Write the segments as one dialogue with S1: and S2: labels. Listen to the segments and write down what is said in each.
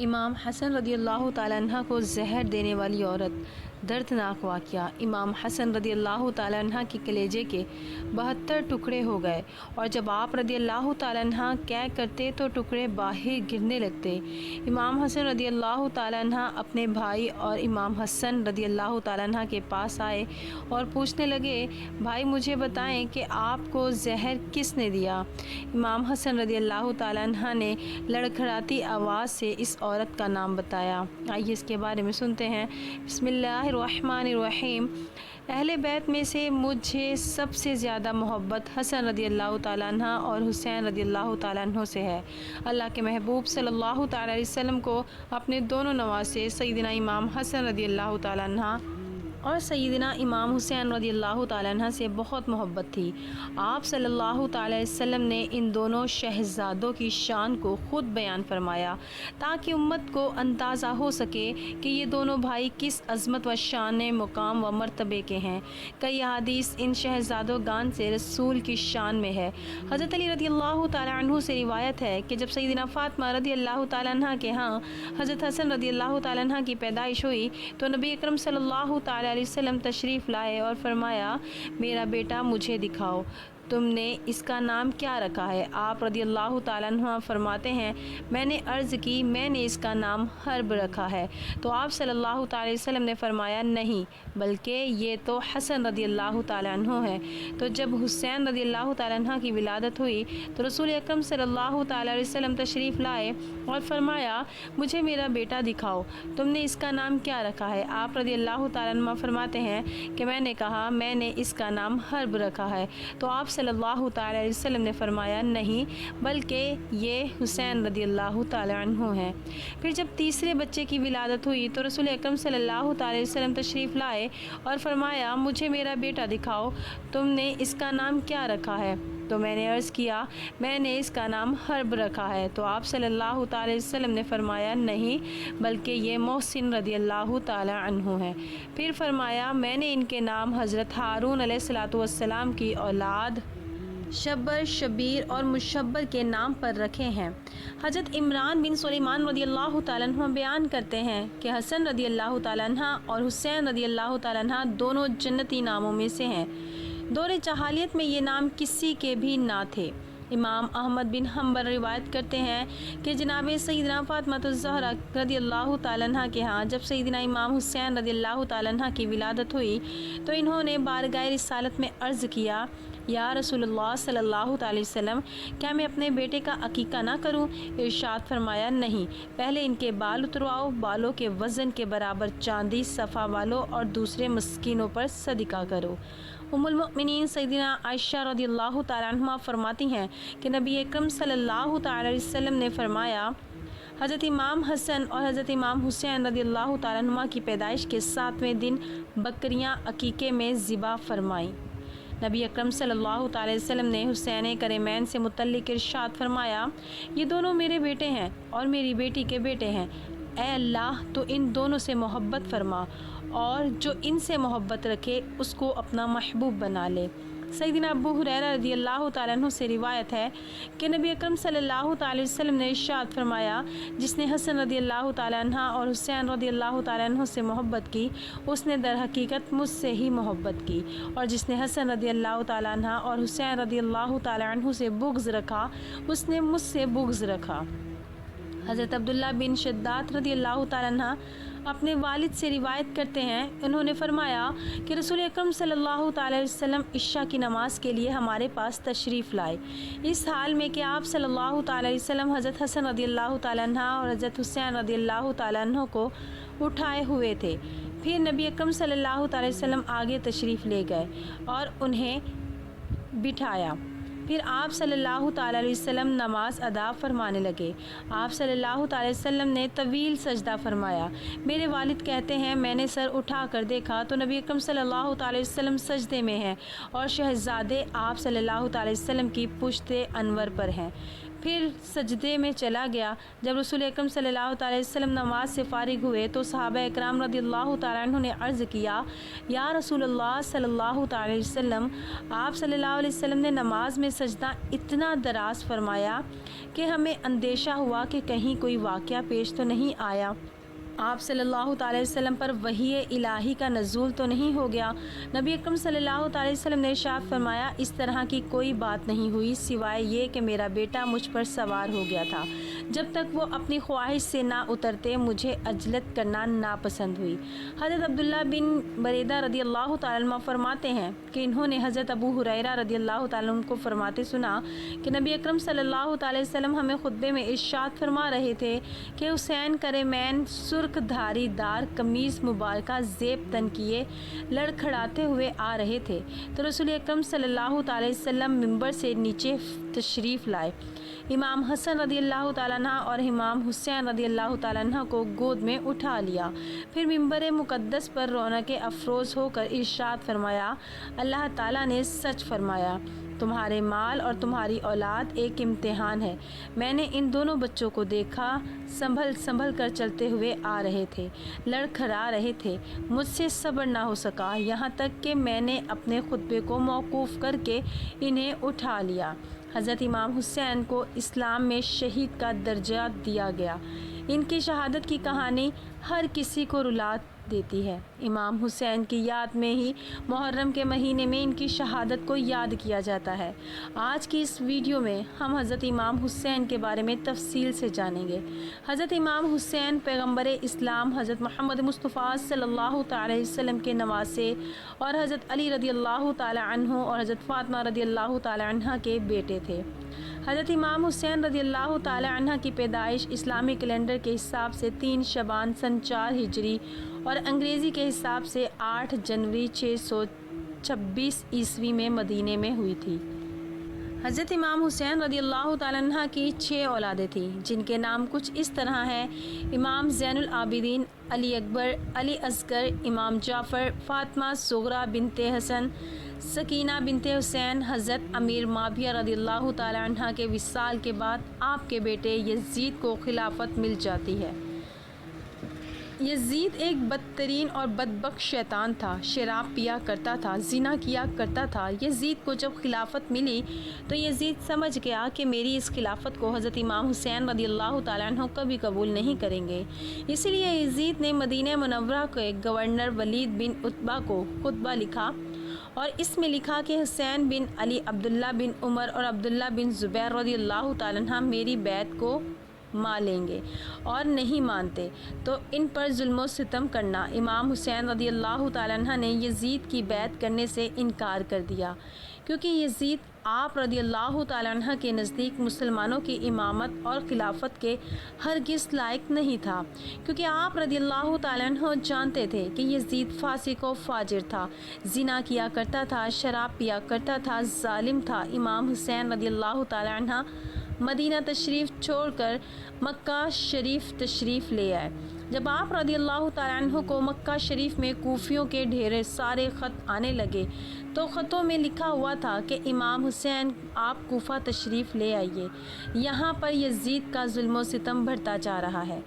S1: امام حسن رضی اللہ تعالیٰ عنہ کو زہر دینے والی عورت، دردناک واقعہ۔ امام حسن رضی اللہ تعالیٰ عنہ کے کلیجے کے 72 ٹکڑے ہو گئے، اور جب آپ رضی اللہ تعالیٰ عنہ کیا کرتے تو ٹکڑے باہر گرنے لگتے۔ امام حسن رضی اللہ تعالیٰ عنہ اپنے بھائی اور امام حسن رضی اللہ تعالیٰ عنہ کے پاس آئے اور پوچھنے لگے، بھائی مجھے بتائیں کہ آپ کو زہر کس نے دیا؟ امام حسن رضی اللہ تعالیٰ عنہ نے لڑکھڑاتی آواز سے اس عورت کا نام بتایا۔ آئیے اس کے بارے میں سنتے ہیں۔ بسم اللہ الرحمن الرحیم۔ اہل بیت میں سے مجھے سب سے زیادہ محبت حسن رضی اللہ تعالیٰ عنہ اور حسین رضی اللہ تعالیٰ عنہ سے ہے۔ اللہ کے محبوب صلی اللہ تعالیٰ علیہ وسلم کو اپنے دونوں نواسے سیدنا امام حسن رضی اللہ تعالیٰ عنہ اور سیدنا امام حسین رضی اللہ تعالیٰ عنہ سے بہت محبت تھی۔ آپ صلی اللہ تعالیٰ علیہ وسلم نے ان دونوں شہزادوں کی شان کو خود بیان فرمایا تاکہ امت کو اندازہ ہو سکے کہ یہ دونوں بھائی کس عظمت و شان مقام و مرتبے کے ہیں۔ کئی احادیث ان شہزادوں گان سے رسول کی شان میں ہے۔ حضرت علی رضی اللہ تعالیٰ عنہ سے روایت ہے کہ جب سیدنا فاطمہ رضی اللہ تعالیٰ عنہ کے ہاں حضرت حسن رضی اللہ تعالیٰ عنہ کی پیدائش ہوئی تو نبی اکرم صلی اللہ تعالیٰ علیہ وسلم تشریف لائے اور فرمایا، میرا بیٹا مجھے دکھاؤ، تم نے اس کا نام کیا رکھا ہے؟ آپ رضی اللہ تعالیٰ عنہ فرماتے ہیں، میں نے عرض کی میں نے اس کا نام حرب رکھا ہے، تو آپ صلی اللہ تعالیٰ علیہ وسلم نے فرمایا نہیں بلکہ یہ تو حسن رضی اللہ تعالیٰ عنہ ہے۔ تو جب حسین رضی اللہ تعالیٰ عنہ کی ولادت ہوئی تو رسول اکرم صلی اللہ تعالیٰ علیہ وسلم تشریف لائے اور فرمایا، مجھے میرا بیٹا دکھاؤ، تم نے اس کا نام کیا رکھا ہے؟ آپ رضی اللہ تعالیٰ عنہ فرماتے ہیں کہ میں نے کہا میں نے اس کا نام حرب رکھا ہے، تو آپ صلی اللہ تعالیٰ علیہ وسلم نے فرمایا نہیں بلکہ یہ حسین رضی اللہ تعالیٰ عنہ ہے۔ پھر جب تیسرے بچے کی ولادت ہوئی تو رسول اکرم صلی اللہ تعالیٰ علیہ وسلم تشریف لائے اور فرمایا، مجھے میرا بیٹا دکھاؤ، تم نے اس کا نام کیا رکھا ہے؟ تو میں نے عرض کیا میں نے اس کا نام حرب رکھا ہے، تو آپ صلی اللہ تعالیٰ علیہ وسلم نے فرمایا نہیں بلکہ یہ محسن رضی اللہ تعالیٰ عنہ ہے۔ پھر فرمایا، میں نے ان کے نام حضرت ہارون علیہ السلام کی اولاد شبر، شبیر اور مشبر کے نام پر رکھے ہیں۔ حضرت عمران بن سلیمان رضی اللہ تعالیٰ عنہ بیان کرتے ہیں کہ حسن رضی اللہ تعالیٰ عنہ اور حسین رضی اللہ تعالیٰ عنہ دونوں جنتی ناموں میں سے ہیں۔ دور جاہلیت میں یہ نام کسی کے بھی نہ تھے۔ امام احمد بن حنبل روایت کرتے ہیں کہ جناب سیدنا فاطمہ الزہرا رضی اللہ تعالیٰ عنہ کے ہاں جب سیدنا امام حسین رضی اللہ تعالیٰ عنہ کی ولادت ہوئی تو انہوں نے بارگاہ رسالت میں عرض کیا، یا رسول اللہ صلی اللہ تعالیٰ وسلم، کیا میں اپنے بیٹے کا عقیقہ نہ کروں؟ ارشاد فرمایا، نہیں، پہلے ان کے بال اترواؤ، بالوں کے وزن کے برابر چاندی صفا والو اور دوسرے مسکینوں پر صدقہ کرو۔ ام المؤمنین سیدنا عائشہ رضی اللہ تعالیٰ عنہ فرماتی ہیں کہ نبی اکرم صلی اللہ تعالیٰ علیہ وسلم نے فرمایا، حضرت امام حسن اور حضرت امام حسین رضی اللہ تعالیٰ عنہ کی پیدائش کے 7ویں دن بکریاں عقیقے میں ذبح فرمائیں۔ نبی اکرم صلی اللہ تعالیٰ علیہ وسلم نے حسین کریمین سے متعلق ارشاد فرمایا، یہ دونوں میرے بیٹے ہیں اور میری بیٹی کے بیٹے ہیں، اے اللہ تو ان دونوں سے محبت فرما اور جو ان سے محبت رکھے اس کو اپنا محبوب بنا لے۔ سیدنا ابو ہریرہ رضی اللہ تعالیٰ عنہ سے روایت ہے کہ نبی اکرم صلی اللہ تعالیٰ علیہ وسلم نے ارشاد فرمایا، جس نے حسن رضی اللہ تعالیٰ عنہ اور حسین رضی اللہ تعالیٰ عنہ سے محبت کی اس نے در حقیقت مجھ سے ہی محبت کی، اور جس نے حسن رضی اللہ تعالیٰ عنہ اور حسین رضی اللہ تعالیٰ عنہ سے بغض رکھا اس نے مجھ سے بغض رکھا۔ حضرت عبداللہ بن شداد رضی اللہ تعالیٰ عنہ اپنے والد سے روایت کرتے ہیں، انہوں نے فرمایا کہ رسول اکرم صلی اللہ تعالیٰ علیہ وسلم عشاء کی نماز کے لیے ہمارے پاس تشریف لائے، اس حال میں کہ آپ صلی اللہ تعالیٰ علیہ وسلم حضرت حسن رضی اللہ تعالیٰ عنہ اور حضرت حسین رضی اللہ تعالیٰ عنہ کو اٹھائے ہوئے تھے۔ پھر نبی اکرم صلی اللہ تعالیٰ علیہ وسلم آگے تشریف لے گئے اور انہیں بٹھایا، پھر آپ صلی اللہ تعالیٰ علیہ وسلم نماز ادا فرمانے لگے۔ آپ صلی اللہ تعالیٰ علیہ وسلم نے طویل سجدہ فرمایا۔ میرے والد کہتے ہیں میں نے سر اٹھا کر دیکھا تو نبی اکرم صلی اللہ تعالیٰ علیہ وسلم سجدے میں ہیں اور شہزادے آپ صلی اللہ تعالیٰ علیہ وسلم کی پشت انور پر ہیں۔ پھر سجدے میں چلا گیا۔ جب رسول اکرم صلی اللہ تعالی وسلم نماز سے فارغ ہوئے تو صحابہ اکرام رضی اللہ تعالیٰ عنہ نے عرض کیا، یا رسول اللہ صلی اللہ تعالی وسلم، آپ صلی اللہ علیہ وسلم نے نماز میں سجدہ اتنا دراز فرمایا کہ ہمیں اندیشہ ہوا کہ کہیں کوئی واقعہ پیش تو نہیں آیا، آپ صلی اللہ تعالی وسلم پر وحی الہی کا نزول تو نہیں ہو گیا۔ نبی اکرم صلی اللہ تعالی وسلم نے ارشاد فرمایا، اس طرح کی کوئی بات نہیں ہوئی سوائے یہ کہ میرا بیٹا مجھ پر سوار ہو گیا تھا، جب تک وہ اپنی خواہش سے نہ اترتے مجھے عجلت کرنا ناپسند ہوئی۔ حضرت عبداللہ بن بریدہ رضی اللہ تعالیٰ عنہ فرماتے ہیں کہ انہوں نے حضرت ابو ہریرہ رضی اللہ تعالیٰ عنہ کو فرماتے سنا کہ نبی اکرم صلی اللہ تعالی وسلم ہمیں خطبے میں ارشاد فرما رہے تھے کہ حسین کرمین سرخ دھاری دار قمیض مبارکہ زیب تن کیے لڑکھڑاتے ہوئے آ رہے تھے تو رسول اکرم صلی اللہ تعالی وسلم منبر سے نیچے تشریف لائے۔ امام حسن رضی اللہ تعالیٰ عنہ اور امام حسین رضی اللہ تعالیٰ عنہ کو گود میں اٹھا لیا، پھر منبر مقدس پر رونق افروز ہو کر ارشاد فرمایا، اللہ تعالیٰ نے سچ فرمایا، تمہارے مال اور تمہاری اولاد ایک امتحان ہے۔ میں نے ان دونوں بچوں کو دیکھا، سنبھل کر چلتے ہوئے آ رہے تھے، لڑکھڑا رہے تھے، مجھ سے صبر نہ ہو سکا، یہاں تک کہ میں نے اپنے خطبے کو موقوف کر کے انہیں اٹھا لیا۔ حضرت امام حسین کو اسلام میں شہید کا درجہ دیا گیا۔ ان کی شہادت کی کہانی ہر کسی کو رلا دیتی ہے۔ امام حسین کی یاد میں ہی محرم کے مہینے میں ان کی شہادت کو یاد کیا جاتا ہے۔ آج کی اس ویڈیو میں ہم حضرت امام حسین کے بارے میں تفصیل سے جانیں گے۔ حضرت امام حسین پیغمبر اسلام حضرت محمد مصطفیٰ صلی اللہ تعالی وسلم کے نواسے اور حضرت علی رضی اللہ تعالی عنہ اور حضرت فاطمہ رضی اللہ تعالی عنہ کے بیٹے تھے۔ حضرت امام حسین رضی اللہ تعالی عنہ کی پیدائش اسلامی کیلنڈر کے حساب سے 3 شعبان سن 4 ہجری اور انگریزی کے حساب سے 8 جنوری 626 عیسوی میں مدینے میں ہوئی تھی۔ حضرت امام حسین رضی اللہ تعالیٰ عنہ کی 6 اولادیں تھیں، جن کے نام کچھ اس طرح ہیں: امام زین العابدین، علی اکبر، علی اصغر، امام جعفر، فاطمہ صغریٰ بنت حسن، سکینہ بنت حسین۔ حضرت امیر معاویہ رضی اللہ تعالیٰ عنہ کے وصال کے بعد آپ کے بیٹے یزید کو خلافت مل جاتی ہے۔ یزید ایک بدترین اور بدبخت شیطان تھا، شراب پیا کرتا تھا، زنا کیا کرتا تھا۔ یزید کو جب خلافت ملی تو یزید سمجھ گیا کہ میری اس خلافت کو حضرت امام حسین رضی اللہ تعالیٰ عنہ کبھی قبول نہیں کریں گے۔ اسی لیے یزید نے مدینہ منورہ کے گورنر ولید بن عتبہ کو خطبہ لکھا اور اس میں لکھا کہ حسین بن علی، عبداللہ بن عمر اور عبداللہ بن زبیر رضی اللہ تعالیٰ عنہ میری بیعت کو مان لیں گے اور نہیں مانتے تو ان پر ظلم و ستم کرنا۔ امام حسین رضی اللہ تعالیٰ عنہ نے یزید کی بیعت کرنے سے انکار کر دیا، کیونکہ یزید آپ رضی اللہ تعالیٰ عنہ کے نزدیک مسلمانوں کی امامت اور خلافت کے ہرگز لائق نہیں تھا، کیونکہ آپ رضی اللہ تعالیٰ عنہ جانتے تھے کہ یزید فاسق و فاجر تھا، زنا کیا کرتا تھا، شراب پیا کرتا تھا، ظالم تھا۔ امام حسین رضی اللہ تعالیٰ عنہ مدینہ تشریف چھوڑ کر مکہ شریف تشریف لے آئے۔ جب آپ رضی اللہ تعالیٰ عنہ کو مکہ شریف میں کوفیوں کے ڈھیر سارے خط آنے لگے تو خطوں میں لکھا ہوا تھا کہ امام حسین آپ کوفہ تشریف لے آئیے، یہاں پر یزید کا ظلم و ستم بڑھتا جا رہا ہے،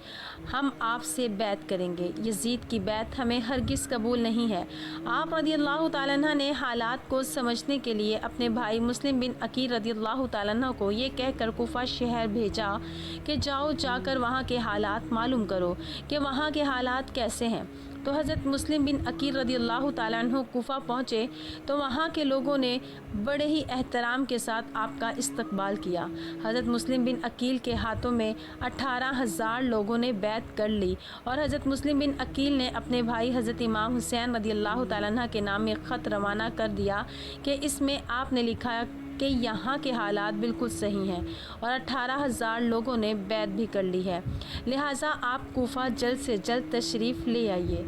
S1: ہم آپ سے بیعت کریں گے، یزید کی بیعت ہمیں ہرگز قبول نہیں ہے۔ آپ رضی اللہ تعالیٰ عنہ نے حالات کو سمجھنے کے لیے اپنے بھائی مسلم بن عقیل رضی اللہ تعالیٰ عنہ کو یہ کہہ کر کوفہ شہر بھیجا کہ جا کر وہاں کے حالات معلوم کرو کہ وہاں کے حالات کیسے ہیں۔ تو حضرت مسلم بن عقیل رضی اللہ تعالیٰ عنہ کوفہ پہنچے تو وہاں کے لوگوں نے بڑے ہی احترام کے ساتھ آپ کا استقبال کیا۔ حضرت مسلم بن عقیل کے ہاتھوں میں 18,000 لوگوں نے بیعت کر لی اور حضرت مسلم بن عقیل نے اپنے بھائی حضرت امام حسین رضی اللہ تعالیٰ عنہ کے نام میں خط روانہ کر دیا کہ اس میں آپ نے لکھا کہ یہاں کے حالات بالکل صحیح ہیں اور 18,000 لوگوں نے بیعت بھی کر لی ہے، لہٰذا آپ کوفہ جلد سے جلد تشریف لے آئیے۔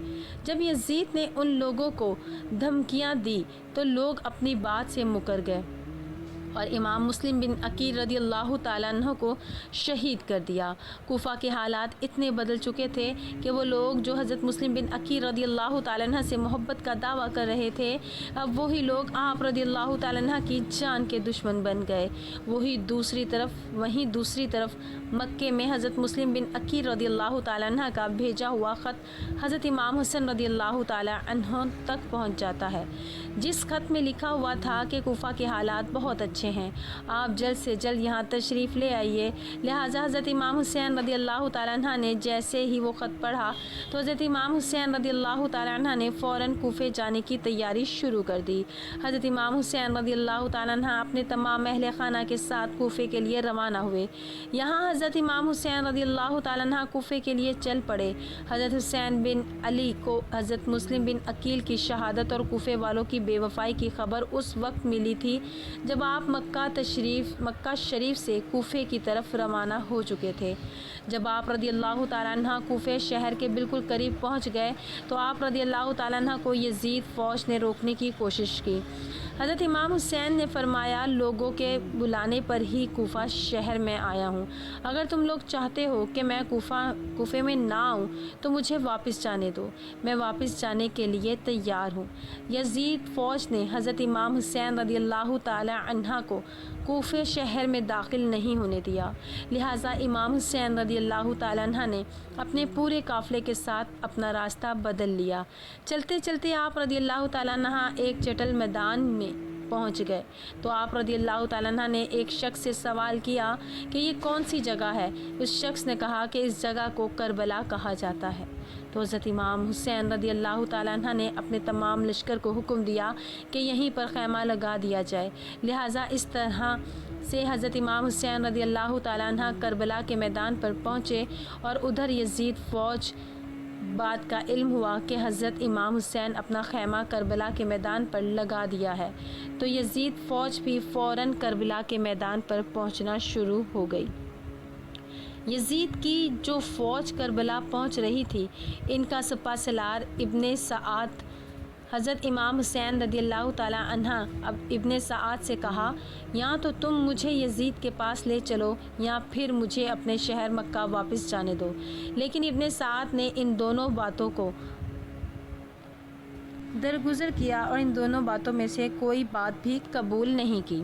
S1: جب یزید نے ان لوگوں کو دھمکیاں دی تو لوگ اپنی بات سے مکر گئے اور امام مسلم بن عقیل رضی اللہ تعالیٰ عنہ کو شہید کر دیا۔ کوفہ کے حالات اتنے بدل چکے تھے کہ وہ لوگ جو حضرت مسلم بن عقیل رضی اللہ تعالیٰ عنہ سے محبت کا دعویٰ کر رہے تھے، اب وہی لوگ آپ رضی اللہ تعالیٰ عنہ کی جان کے دشمن بن گئے۔ وہیں دوسری طرف مکے میں حضرت مسلم بن عقیل رضی اللہ تعالیٰ عنہ کا بھیجا ہوا خط حضرت امام حسن رضی اللہ تعالیٰ عنہ تک پہنچ جاتا ہے، جس خط میں لکھا ہوا تھا کہ کوفہ کے حالات بہت اچھے ہیں، آپ جلد سے جلد یہاں تشریف لے آئیے۔ لہٰذا حضرت امام حسین رضی اللہ تعالیٰ عنہ نے جیسے ہی وہ خط پڑھا تو حضرت امام حسین رضی اللہ تعالیٰ عنہ نے فوراً کوفے جانے کی تیاری شروع کر دی۔ حضرت امام حسین رضی اللہ تعالیٰ عنہ اپنے تمام اہل خانہ کے ساتھ کوفے کے لیے روانہ ہوئے۔ یہاں حضرت امام حسین رضی اللہ تعالیٰ عنہ کوفے کے لیے چل پڑے۔ حضرت حسین بن علی کو حضرت مسلم بن عقیل کی شہادت اور کوفے والوں کی بے وفائی کی خبر اس وقت ملی تھی جب آپ مکہ شریف سے کوفے کی طرف روانہ ہو چکے تھے۔ جب آپ رضی اللہ تعالیٰ عنہ کوفے شہر کے بالکل قریب پہنچ گئے تو آپ رضی اللہ تعالیٰ عنہ کو یزید فوج نے روکنے کی کوشش کی۔ حضرت امام حسین نے فرمایا، لوگوں کے بلانے پر ہی کوفہ شہر میں آیا ہوں، اگر تم لوگ چاہتے ہو کہ میں کوفے میں نہ آؤں تو مجھے واپس جانے دو، میں واپس جانے کے لیے تیار ہوں۔ یزید فوج نے حضرت امام حسین رضی اللہ تعالی عنہ کو کوفے شہر میں داخل نہیں ہونے دیا، لہٰذا امام حسین رضی اللہ تعالی عنہ نے اپنے پورے قافلے کے ساتھ اپنا راستہ بدل لیا۔ چلتے چلتے آپ رضی اللہ تعالی عنہ ایک چٹل میدان میں پہنچ گئے تو آپ رضی اللہ تعالیٰ عنہ نے ایک شخص سے سوال کیا کہ یہ کون سی جگہ ہے؟ اس شخص نے کہا کہ اس جگہ کو کربلا کہا جاتا ہے۔ تو حضرت امام حسین رضی اللہ تعالیٰ عنہ نے اپنے تمام لشکر کو حکم دیا کہ یہیں پر خیمہ لگا دیا جائے، لہٰذا اس طرح سے حضرت امام حسین رضی اللہ تعالیٰ عنہ کربلا کے میدان پر پہنچے اور ادھر یزید فوج بات کا علم ہوا کہ حضرت امام حسین اپنا خیمہ کربلا کے میدان پر لگا دیا ہے تو یزید فوج بھی فوراً کربلا کے میدان پر پہنچنا شروع ہو گئی۔ یزید کی جو فوج کربلا پہنچ رہی تھی، ان کا سپہ سالار ابن سعد حضرت امام حسین رضی اللہ تعالیٰ عنہ اب ابن سعد سے کہا، یا تو تم مجھے یزید کے پاس لے چلو یا پھر مجھے اپنے شہر مکہ واپس جانے دو۔ لیکن ابن سعد نے ان دونوں باتوں کو درگزر کیا اور ان دونوں باتوں میں سے کوئی بات بھی قبول نہیں کی۔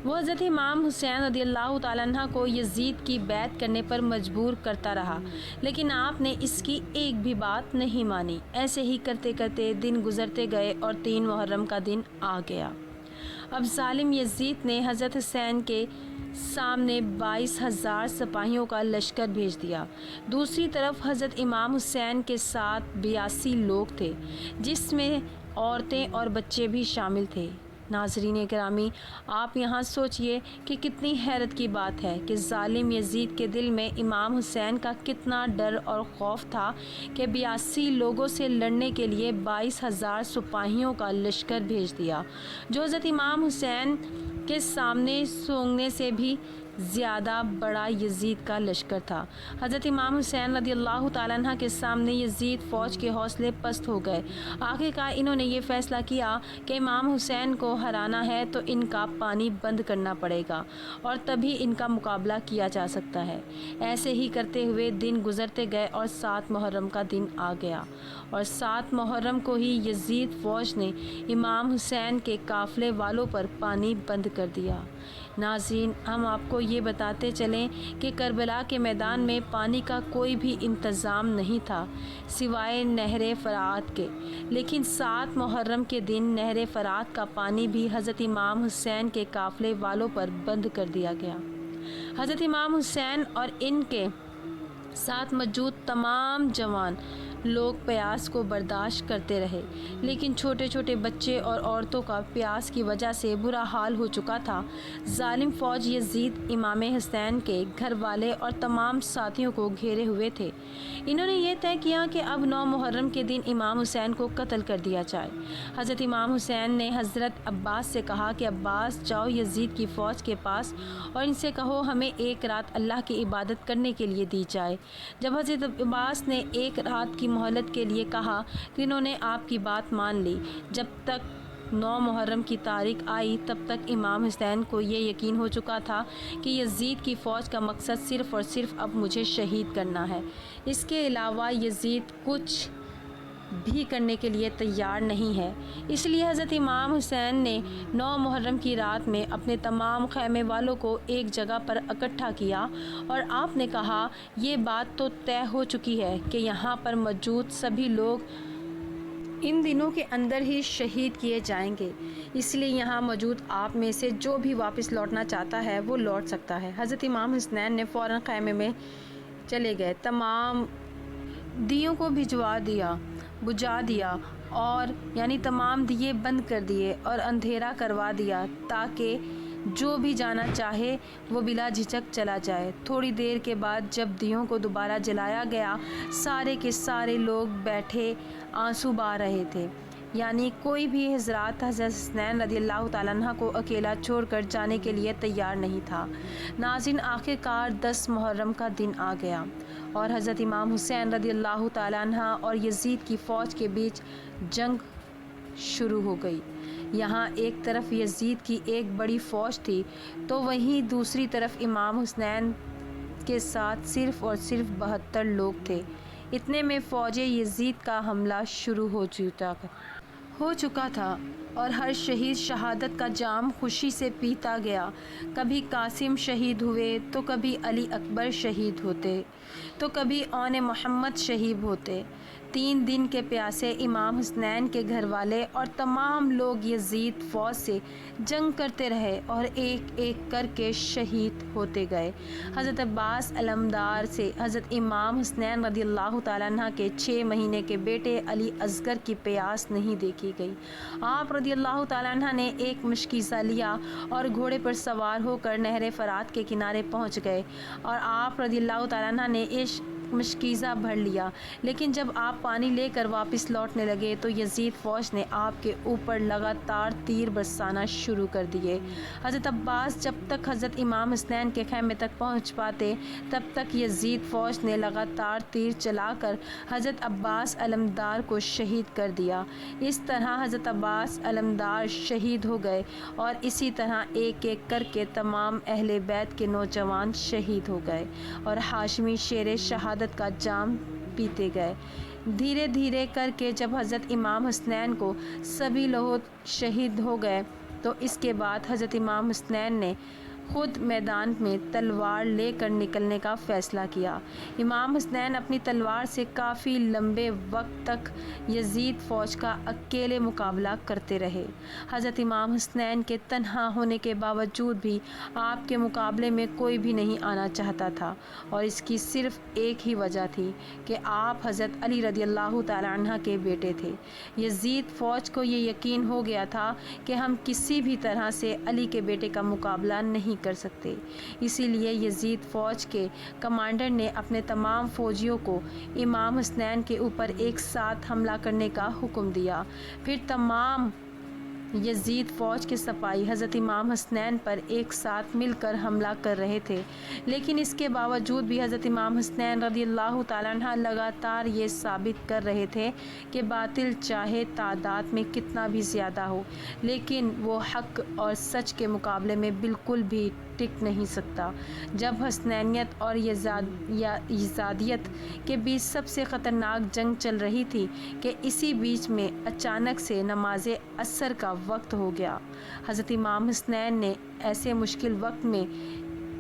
S1: وہ حضرت امام حسین رضی اللہ تعالیٰ عنہ کو یزید کی بیعت کرنے پر مجبور کرتا رہا، لیکن آپ نے اس کی ایک بھی بات نہیں مانی۔ ایسے ہی کرتے کرتے دن گزرتے گئے اور 3 محرم کا دن آ گیا۔ اب ظالم یزید نے حضرت حسین کے سامنے 22,000 سپاہیوں کا لشکر بھیج دیا۔ دوسری طرف حضرت امام حسین کے ساتھ 82 لوگ تھے، جس میں عورتیں اور بچے بھی شامل تھے۔ ناظرین گرامی، آپ یہاں سوچئے کہ کتنی حیرت کی بات ہے کہ ظالم یزید کے دل میں امام حسین کا کتنا ڈر اور خوف تھا کہ 82 لوگوں سے لڑنے کے لیے 22,000 سپاہیوں کا لشکر بھیج دیا، جو حضرت امام حسین کے سامنے سونگنے سے بھی زیادہ بڑا یزید کا لشکر تھا۔ حضرت امام حسین رضی اللہ تعالیٰ عنہ کے سامنے یزید فوج کے حوصلے پست ہو گئے۔ آخرکار انہوں نے یہ فیصلہ کیا کہ امام حسین کو ہرانا ہے تو ان کا پانی بند کرنا پڑے گا اور تبھی ان کا مقابلہ کیا جا سکتا ہے۔ ایسے ہی کرتے ہوئے دن گزرتے گئے اور 7 محرم کا دن آ گیا اور 7 محرم کو ہی یزید فوج نے امام حسین کے قافلے والوں پر پانی بند کر دیا۔ ناظرین، ہم آپ کو یہ بتاتے چلیں کہ کربلا کے میدان میں پانی کا کوئی بھی انتظام نہیں تھا سوائے نہر فرات کے، لیکن 7 محرم کے دن نہر فرات کا پانی بھی حضرت امام حسین کے قافلے والوں پر بند کر دیا گیا۔ حضرت امام حسین اور ان کے ساتھ موجود تمام جوان لوگ پیاس کو برداشت کرتے رہے، لیکن چھوٹے چھوٹے بچے اور عورتوں کا پیاس کی وجہ سے برا حال ہو چکا تھا۔ ظالم فوج یزید امام حسین کے گھر والے اور تمام ساتھیوں کو گھیرے ہوئے تھے۔ انہوں نے یہ طے کیا کہ اب 9 محرم کے دن امام حسین کو قتل کر دیا جائے۔ حضرت امام حسین نے حضرت عباس سے کہا کہ عباس، جاؤ یزید کی فوج کے پاس اور ان سے کہو ہمیں ایک رات اللہ کی عبادت کرنے کے لیے دی جائے۔ جب حضرت عباس نے ایک رات کی مہلت کے لیے کہا کہ انہوں نے آپ کی بات مان لی، جب تک 9 محرم کی تاریخ آئی تب تک امام حسین کو یہ یقین ہو چکا تھا کہ یزید کی فوج کا مقصد صرف اور صرف اب مجھے شہید کرنا ہے۔ اس کے علاوہ یزید کچھ بھی کرنے کے لیے تیار نہیں ہے۔ اس لیے حضرت امام حسین نے 9 محرم کی رات میں اپنے تمام خیمے والوں کو ایک جگہ پر اکٹھا کیا اور آپ نے کہا، یہ بات تو طے ہو چکی ہے کہ یہاں پر موجود سبھی لوگ ان دنوں کے اندر ہی شہید کیے جائیں گے، اس لیے یہاں موجود آپ میں سے جو بھی واپس لوٹنا چاہتا ہے وہ لوٹ سکتا ہے۔ حضرت امام حسین نے فوراً خیمے میں چلے گئے، تمام دیوں کو بجھا دیا اور تمام دیے بند کر دیے اور اندھیرا کروا دیا تاکہ جو بھی جانا چاہے وہ بلا جھجک چلا جائے۔ تھوڑی دیر کے بعد جب دیوں کو دوبارہ جلایا گیا، سارے کے سارے لوگ بیٹھے آنسو بہا رہے تھے، کوئی بھی حضرت حسین رضی اللہ تعالیٰ عنہ کو اکیلا چھوڑ کر جانے کے لیے تیار نہیں تھا۔ ناظرین، آخر کار 10 محرم کا دن آ گیا اور حضرت امام حسین رضی اللہ تعالیٰ عنہ اور یزید کی فوج کے بیچ جنگ شروع ہو گئی۔ یہاں ایک طرف یزید کی ایک بڑی فوج تھی تو وہیں دوسری طرف امام حسین کے ساتھ صرف اور صرف 72 لوگ تھے۔ اتنے میں فوج یزید کا حملہ شروع ہو چکا تھا اور ہر شہید شہادت کا جام خوشی سے پیتا گیا۔ کبھی قاسم شہید ہوئے تو کبھی علی اکبر شہید ہوتے تو کبھی اون محمد شہید ہوتے۔ 3 دن کے پیاسے امام حسین کے گھر والے اور تمام لوگ یزید فوج سے جنگ کرتے رہے اور ایک ایک کر کے شہید ہوتے گئے۔ حضرت عباس علمدار سے حضرت امام حسین رضی اللہ تعالیٰ عنہ کے 6 مہینے کے بیٹے علی اصغر کی پیاس نہیں دیکھی گئی۔ آپ رضی اللہ تعالیٰ عنہ نے ایک مشکیزہ لیا اور گھوڑے پر سوار ہو کر نہر فرات کے کنارے پہنچ گئے اور آپ رضی اللہ تعالیٰ عنہ نے مشکیزہ بھر لیا، لیکن جب آپ پانی لے کر واپس لوٹنے لگے تو یزید فوج نے آپ کے اوپر لگاتار تیر برسانا شروع کر دیے۔ حضرت عباس جب تک حضرت امام حسین کے خیمے تک پہنچ پاتے تب تک یزید فوج نے لگاتار تیر چلا کر حضرت عباس علمدار کو شہید کر دیا۔ اس طرح حضرت عباس علمدار شہید ہو گئے اور اسی طرح ایک ایک کر کے تمام اہل بیت کے نوجوان شہید ہو گئے اور ہاشمی شیر شہادت کا جام پیتے گئے۔ دھیرے دھیرے کر کے جب حضرت امام حسین کو سبھی لوگ شہید ہو گئے تو اس کے بعد حضرت امام حسین نے خود میدان میں تلوار لے کر نکلنے کا فیصلہ کیا۔ امام حسین اپنی تلوار سے کافی لمبے وقت تک یزید فوج کا اکیلے مقابلہ کرتے رہے۔ حضرت امام حسین کے تنہا ہونے کے باوجود بھی آپ کے مقابلے میں کوئی بھی نہیں آنا چاہتا تھا اور اس کی صرف ایک ہی وجہ تھی کہ آپ حضرت علی رضی اللہ تعالیٰ عنہ کے بیٹے تھے۔ یزید فوج کو یہ یقین ہو گیا تھا کہ ہم کسی بھی طرح سے علی کے بیٹے کا مقابلہ نہیں کر سکتے، اسی لیے یزید فوج کے کمانڈر نے اپنے تمام فوجیوں کو امام حسین کے اوپر ایک ساتھ حملہ کرنے کا حکم دیا۔ پھر تمام یزید فوج کے سپاہی حضرت امام حسین پر ایک ساتھ مل کر حملہ کر رہے تھے، لیکن اس کے باوجود بھی حضرت امام حسین رضی اللہ تعالیٰ عنہ لگاتار یہ ثابت کر رہے تھے کہ باطل چاہے تعداد میں کتنا بھی زیادہ ہو لیکن وہ حق اور سچ کے مقابلے میں بالکل بھی ٹک نہیں سکتا۔ جب حسینیت اور یزادیت کے بیچ سب سے خطرناک جنگ چل رہی تھی کہ اسی بیچ میں اچانک سے نماز عصر کا وقت ہو گیا۔ حضرت امام حسین نے ایسے مشکل وقت میں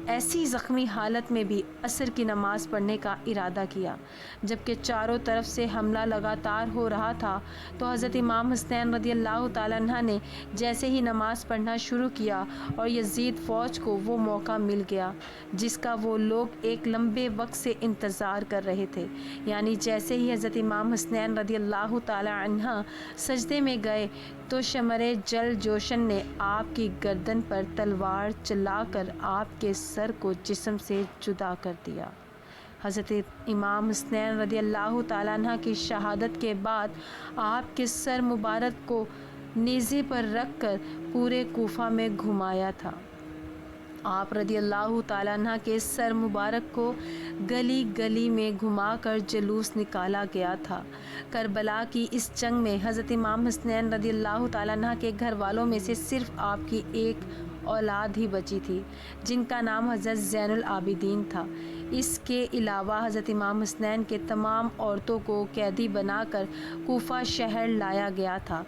S1: ایسی زخمی حالت میں بھی عصر کی نماز پڑھنے کا ارادہ کیا۔ جبکہ چاروں طرف سے حملہ لگاتار ہو رہا تھا تو حضرت امام حسین رضی اللہ تعالیٰ عنہ نے جیسے ہی نماز پڑھنا شروع کیا اور یزید فوج کو وہ موقع مل گیا جس کا وہ لوگ ایک لمبے وقت سے انتظار کر رہے تھے، جیسے ہی حضرت امام حسین رضی اللہ تعالیٰ عنہ سجدے میں گئے تو شمر جل جوشن نے آپ کی گردن پر تلوار چلا کر آپ کے سر کو جسم سے جدا کر دیا۔ حضرت امام حسین رضی اللہ تعالیٰ عنہ کی شہادت کے بعد آپ کے سر مبارک کو نیزے پر رکھ کر پورے کوفہ میں گھمایا تھا۔ آپ رضی اللہ تعالیٰ عنہ کے سر مبارک کو گلی گلی میں گھما کر جلوس نکالا گیا تھا۔ کربلا کی اس جنگ میں حضرت امام حسنین رضی اللہ تعالیٰ عنہ کے گھر والوں میں سے صرف آپ کی ایک اولاد ہی بچی تھی، جن کا نام حضرت زین العابدین تھا۔ اس کے علاوہ حضرت امام حسنین کے تمام عورتوں کو قیدی بنا کر کوفہ شہر لایا گیا تھا۔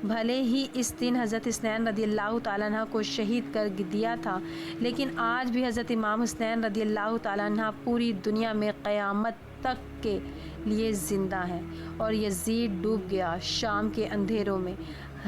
S1: بھلے ہی اس دن حضرت حسنین رضی اللہ تعالیٰ عنہ کو شہید کر دیا تھا، لیکن آج بھی حضرت امام حسنین رضی اللہ تعالیٰ عنہ پوری دنیا میں قیامت تک کے لیے زندہ ہیں۔ اور یزید ڈوب گیا شام کے اندھیروں میں،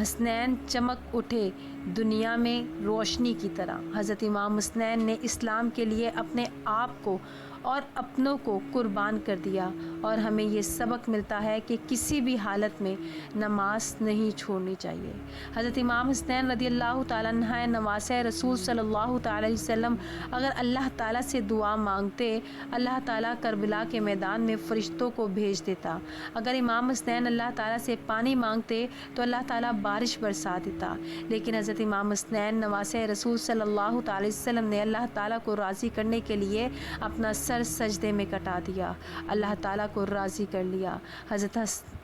S1: حسنین چمک اٹھے دنیا میں روشنی کی طرح۔ حضرت امام حسنین نے اسلام کے لیے اپنے آپ کو اور اپنوں کو قربان کر دیا، اور ہمیں یہ سبق ملتا ہے کہ کسی بھی حالت میں نماز نہیں چھوڑنی چاہیے۔ حضرت امام حسنین رضی اللہ تعالیٰ عنہ نواسۂ رسول صلی اللہ تعالیٰ علیہ وسلم اگر اللہ تعالیٰ سے دعا مانگتے، اللہ تعالیٰ کربلا کے میدان میں فرشتوں کو بھیج دیتا۔ اگر امام حسنین اللہ تعالیٰ سے پانی مانگتے تو اللہ تعالیٰ بارش برسا دیتا، لیکن حضرت امام حسنین نواسۂ رسول صلی اللہ تعالیٰ علیہ وسلم نے اللہ تعالیٰ کو راضی کرنے کے لیے اپنا سر سجدے میں کٹا دیا، اللہ تعالیٰ کو راضی کر لیا۔ حضرت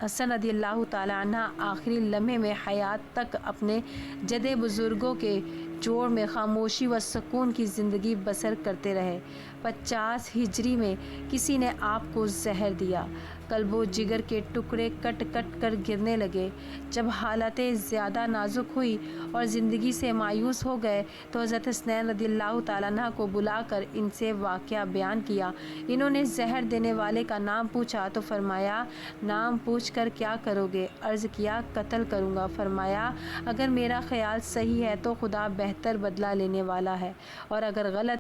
S1: حسن رضی اللہ تعالیٰ عنہ آخری لمحے میں حیات تک اپنے جد بزرگوں کے جوڑ میں خاموشی و سکون کی زندگی بسر کرتے رہے۔ 50 ہجری میں کسی نے آپ کو زہر دیا، قلب و جگر کے ٹکڑے کٹ کٹ کر گرنے لگے۔ جب حالتیں زیادہ نازک ہوئی اور زندگی سے مایوس ہو گئے تو حضرت حسنین رضی اللہ تعالیٰ عنہ کو بلا کر ان سے واقعہ بیان کیا۔ انہوں نے زہر دینے والے کا نام پوچھا تو فرمایا، نام پوچھ کر کیا کرو گے؟ عرض کیا، قتل کروں گا۔ فرمایا، اگر میرا خیال صحیح ہے تو خدا بہتر بدلہ لینے والا ہے، اور اگر غلط